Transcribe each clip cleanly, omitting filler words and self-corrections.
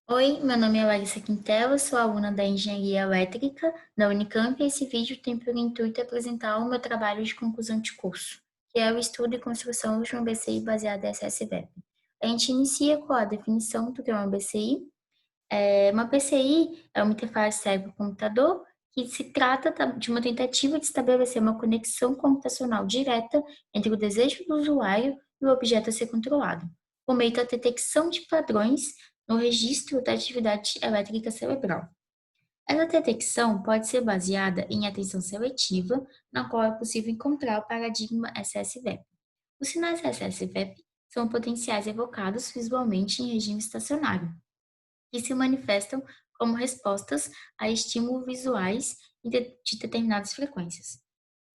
Oi, meu nome é Larissa Quintela, sou aluna da Engenharia Elétrica da Unicamp e esse vídeo tem por intuito apresentar o meu trabalho de conclusão de curso, que é o estudo e construção de uma BCI baseada em SSVEP. A gente inicia com a definição do que é uma BCI. Uma PCI é uma interface cérebro-computador que se trata de uma tentativa de estabelecer uma conexão computacional direta entre o desejo do usuário e o objeto a ser controlado, por meio da detecção de padrões no registro da atividade elétrica cerebral. Essa detecção pode ser baseada em atenção seletiva, na qual é possível encontrar o paradigma SSVEP. Os sinais SSVEP são potenciais evocados visualmente em regime estacionário que se manifestam como respostas a estímulos visuais de determinadas frequências.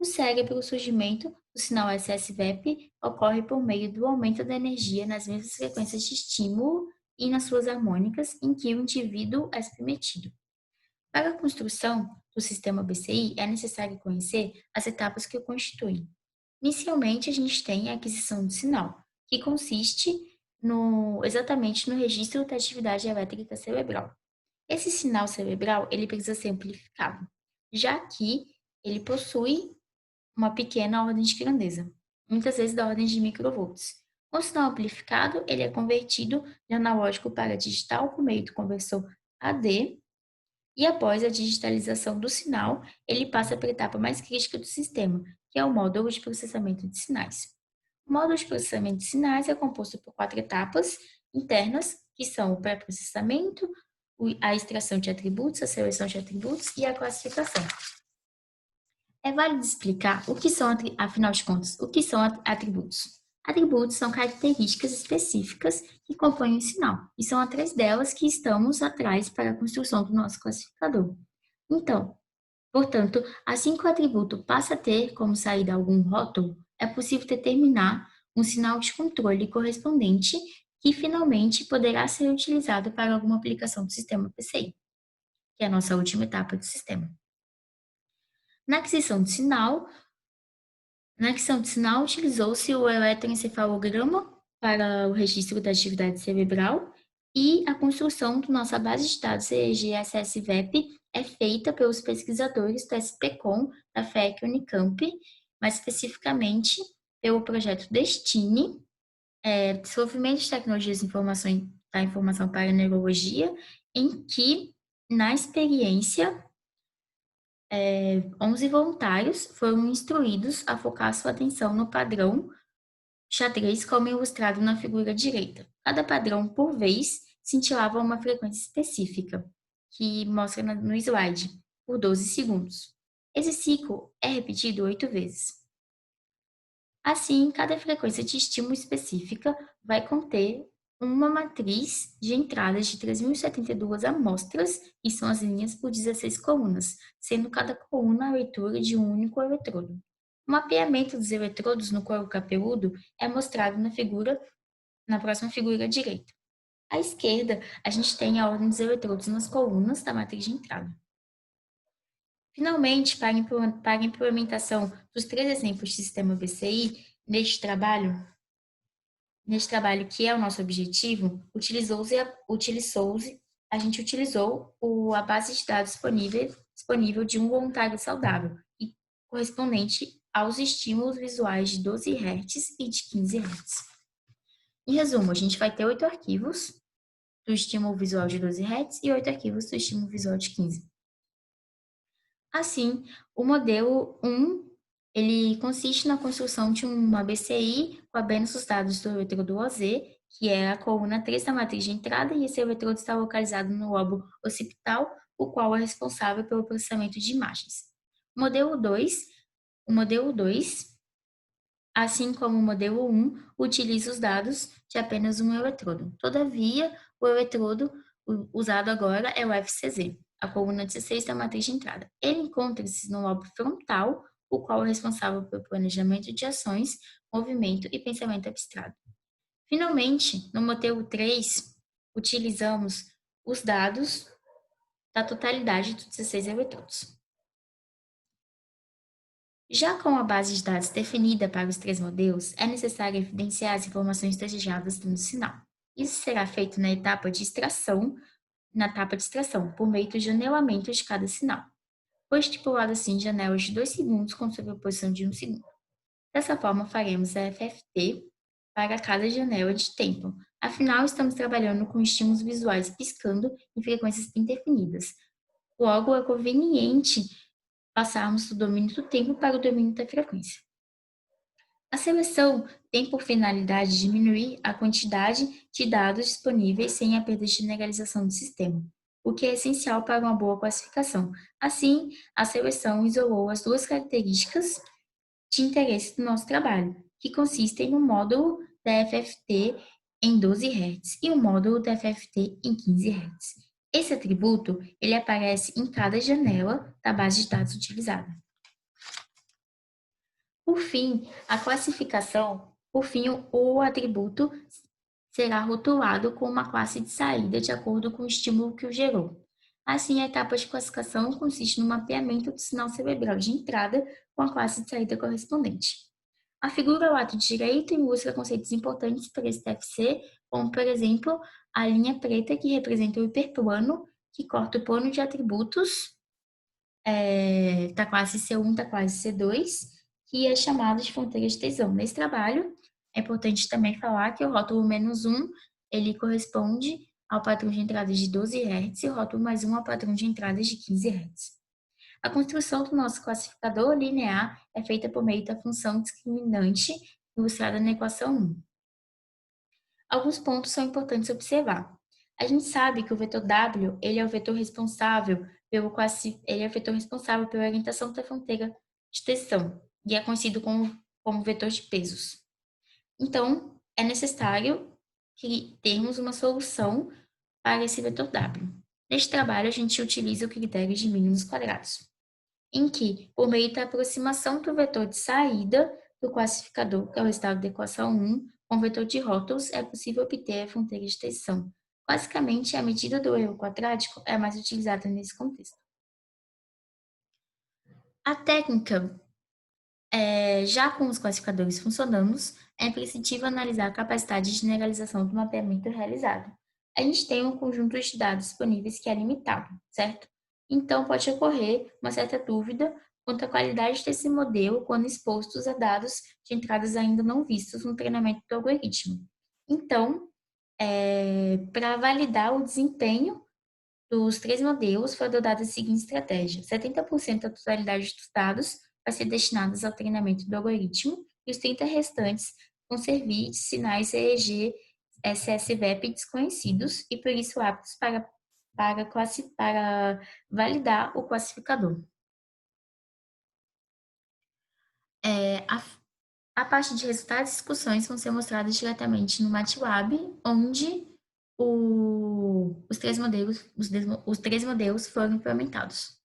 No cérebro, o surgimento do sinal SSVEP ocorre por meio do aumento da energia nas mesmas frequências de estímulo e nas suas harmônicas em que o indivíduo é submetido. Para a construção do sistema BCI, é necessário conhecer as etapas que o constituem. Inicialmente, a gente tem a aquisição do sinal, que consiste exatamente no registro da atividade elétrica cerebral. Esse sinal cerebral ele precisa ser amplificado, já que ele possui uma pequena ordem de grandeza, muitas vezes da ordem de microvolts. O sinal amplificado ele é convertido de analógico para digital por meio do conversor AD, e após a digitalização do sinal, ele passa para a etapa mais crítica do sistema, que é o módulo de processamento de sinais. O módulo de processamento de sinais é composto por 4 etapas internas, que são o pré-processamento, a extração de atributos, a seleção de atributos e a classificação. É válido explicar o que são, afinal de contas, o que são atributos. Atributos são características específicas que compõem o sinal, e são atrás delas que estamos atrás para a construção do nosso classificador. Então, portanto, assim que o atributo passa a ter como saída algum rótulo, é possível determinar um sinal de controle correspondente que finalmente poderá ser utilizado para alguma aplicação do sistema PCI, que é a nossa última etapa do sistema. Na aquisição de sinal, utilizou-se o eletroencefalograma para o registro da atividade cerebral e a construção da nossa base de dados EEG-SSVEP é feita pelos pesquisadores do SPCOM, da FEC Unicamp, mais especificamente pelo projeto DESTINE, Desenvolvimento de Tecnologias da Informação para a Neurologia, em que, na experiência, 11 voluntários foram instruídos a focar sua atenção no padrão xadrez como ilustrado na figura direita. Cada padrão, por vez, cintilava uma frequência específica, que mostra no slide, por 12 segundos. Esse ciclo é repetido 8 vezes. Assim, cada frequência de estímulo específica vai conter uma matriz de entradas de 3.072 amostras, e são as linhas por 16 colunas, sendo cada coluna a leitura de um único eletrodo. O mapeamento dos eletrodos no couro cabeludo é mostrado na próxima figura direita. À esquerda, a gente tem a ordem dos eletrodos nas colunas da matriz de entrada. Finalmente, para a implementação dos 3 exemplos de sistema BCI, neste trabalho que é o nosso objetivo, a gente utilizou a base de dados disponível de um voluntário saudável, e correspondente aos estímulos visuais de 12 Hz e de 15 Hz. Em resumo, a gente vai ter 8 arquivos do estímulo visual de 12 Hz e 8 arquivos do estímulo visual de 15. Assim, o modelo 1, ele consiste na construção de uma BCI com apenas os dados do eletrodo OZ, que é a coluna 3 da matriz de entrada, e esse eletrodo está localizado no lobo occipital, o qual é responsável pelo processamento de imagens. O modelo 2, assim como o modelo 1, utiliza os dados de apenas um eletrodo. Todavia, o eletrodo usado agora é o FCZ, a coluna 16 da matriz de entrada. Ele encontra-se no lobo frontal, o qual é responsável pelo planejamento de ações, movimento e pensamento abstrato. Finalmente, no modelo 3, utilizamos os dados da totalidade dos 16 eletrodos. Já com a base de dados definida para os 3 modelos, é necessário evidenciar as informações desejadas no sinal. Isso será feito na etapa de extração na etapa de extração, por meio do janelamento de cada sinal. Foi estipulado assim janelas de 2 segundos com sobreposição de 1 segundo. Dessa forma, faremos a FFT para cada janela de tempo. Afinal, estamos trabalhando com estímulos visuais piscando em frequências bem definidas. Logo, é conveniente passarmos do domínio do tempo para o domínio da frequência. A seleção tem por finalidade diminuir a quantidade de dados disponíveis sem a perda de generalização do sistema, o que é essencial para uma boa classificação. Assim, a seleção isolou as duas características de interesse do nosso trabalho, que consistem no módulo da FFT em 12 Hz e o módulo da FFT em 15 Hz. Esse atributo ele aparece em cada janela da base de dados utilizada. Por fim, o atributo será rotulado com uma classe de saída de acordo com o estímulo que o gerou. Assim, a etapa de classificação consiste no mapeamento do sinal cerebral de entrada com a classe de saída correspondente. A figura ao lado direito ilustra conceitos importantes para esse TFC, como, por exemplo, a linha preta que representa o hiperplano, que corta o plano de atributos da classe C1 da classe C2, que é chamado de fronteira de tensão. Nesse trabalho, é importante também falar que o rótulo -1, ele corresponde ao padrão de entrada de 12 Hz e o rótulo +1 ao padrão de entrada de 15 Hz. A construção do nosso classificador linear é feita por meio da função discriminante ilustrada na equação 1. Alguns pontos são importantes observar. A gente sabe que o vetor W ele é o vetor responsável pela orientação da fronteira de tensão e é conhecido como vetor de pesos. Então, é necessário que termos uma solução para esse vetor W. Neste trabalho, a gente utiliza o critério de mínimos quadrados, em que, por meio da aproximação do vetor de saída do classificador, que é o resultado da equação 1, com o vetor de rótulos, é possível obter a fronteira de tensão. Basicamente, a medida do erro quadrático é mais utilizada nesse contexto. A técnica, já com os classificadores funcionando, é imprescindível analisar a capacidade de generalização do mapeamento realizado. A gente tem um conjunto de dados disponíveis que é limitado, certo? Então, pode ocorrer uma certa dúvida quanto à qualidade desse modelo quando expostos a dados de entradas ainda não vistos no treinamento do algoritmo. Então, para validar o desempenho dos 3 modelos, foi adotada a seguinte estratégia: 70% da totalidade dos dados vai ser destinados ao treinamento do algoritmo e os 30 restantes vão servir de sinais EEG, SSVEP desconhecidos e por isso aptos para validar o classificador. A parte de resultados e discussões vão ser mostradas diretamente no MATLAB, onde os três modelos foram implementados.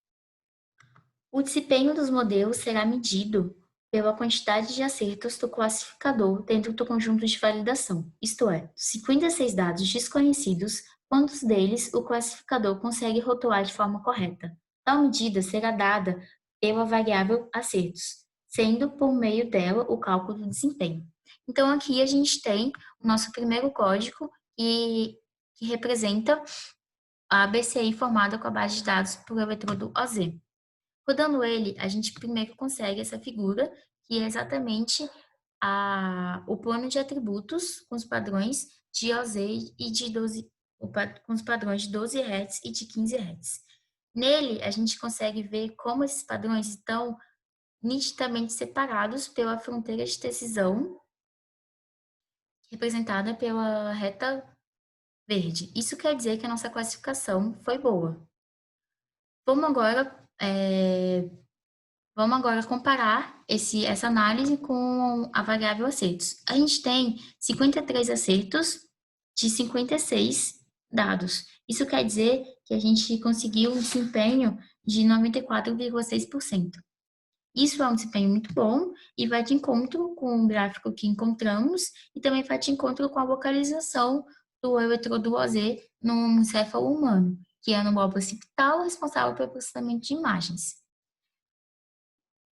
O desempenho dos modelos será medido pela quantidade de acertos do classificador dentro do conjunto de validação, isto é, 56 dados desconhecidos, quantos deles o classificador consegue rotular de forma correta. Tal medida será dada pela variável acertos, sendo por meio dela o cálculo do desempenho. Então, aqui a gente tem o nosso primeiro código que representa a BCI formada com a base de dados por eletrodo OZ. Rodando ele, a gente primeiro consegue essa figura, que é exatamente o plano de atributos com os padrões de OZ e de 12, com os padrões de 12 Hz e de 15 Hz. Nele, a gente consegue ver como esses padrões estão nitidamente separados pela fronteira de decisão, representada pela reta verde. Isso quer dizer que a nossa classificação foi boa. Vamos agora comparar essa análise com a variável acertos. A gente tem 53 acertos de 56 dados. Isso quer dizer que a gente conseguiu um desempenho de 94,6%. Isso é um desempenho muito bom e vai de encontro com o gráfico que encontramos e também vai de encontro com a localização do eletrodo OZ no encéfalo humano, que é no lobo occipital responsável pelo processamento de imagens.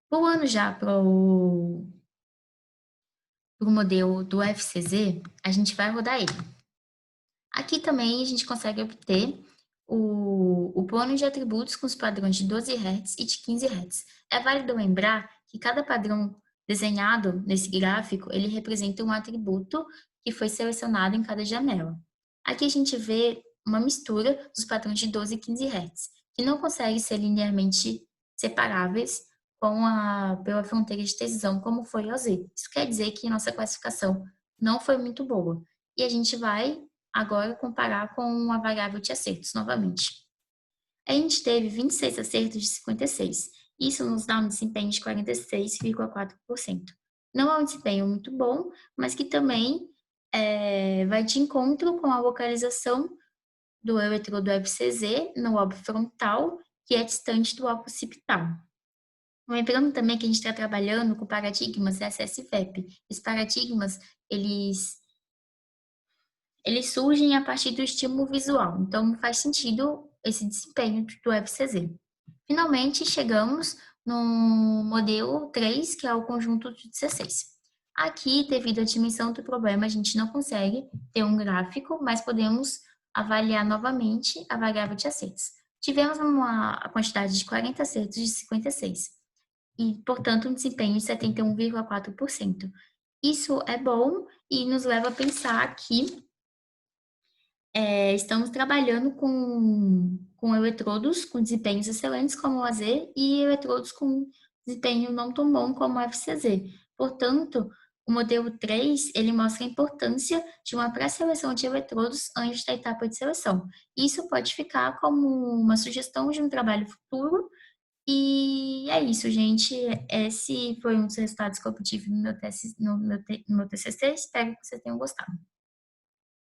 Pulando já para o modelo do FCZ, a gente vai rodar ele. Aqui também a gente consegue obter o plano de atributos com os padrões de 12 Hz e de 15 Hz. É válido lembrar que cada padrão desenhado nesse gráfico, ele representa um atributo que foi selecionado em cada janela. Aqui a gente vê uma mistura dos padrões de 12 e 15 Hz, que não conseguem ser linearmente separáveis pela fronteira de decisão, como foi o Z. Isso quer dizer que nossa classificação não foi muito boa. E a gente vai agora comparar com a variável de acertos novamente. A gente teve 26 acertos de 56. Isso nos dá um desempenho de 46,4%. Não é um desempenho muito bom, mas que também vai de encontro com a localização do eletrodo FCZ no lobo frontal, que é distante do lobo occipital. Lembrando também que a gente está trabalhando com paradigmas SS-VEP. Esses paradigmas, eles surgem a partir do estímulo visual, então faz sentido esse desempenho do FCZ. Finalmente, chegamos no modelo 3, que é o conjunto de 16. Aqui, devido à dimensão do problema, a gente não consegue ter um gráfico, mas podemos avaliar novamente a variável de acertos. Tivemos uma quantidade de 40 acertos de 56 e, portanto, um desempenho de 71,4%. Isso é bom e nos leva a pensar que estamos trabalhando com eletrodos com desempenhos excelentes como o AZ e eletrodos com desempenho não tão bom como o FCZ. Portanto, o modelo 3, ele mostra a importância de uma pré-seleção de eletrodos antes da etapa de seleção. Isso pode ficar como uma sugestão de um trabalho futuro. E é isso, gente. Esse foi um dos resultados que eu obtive no meu TCC. Espero que vocês tenham gostado.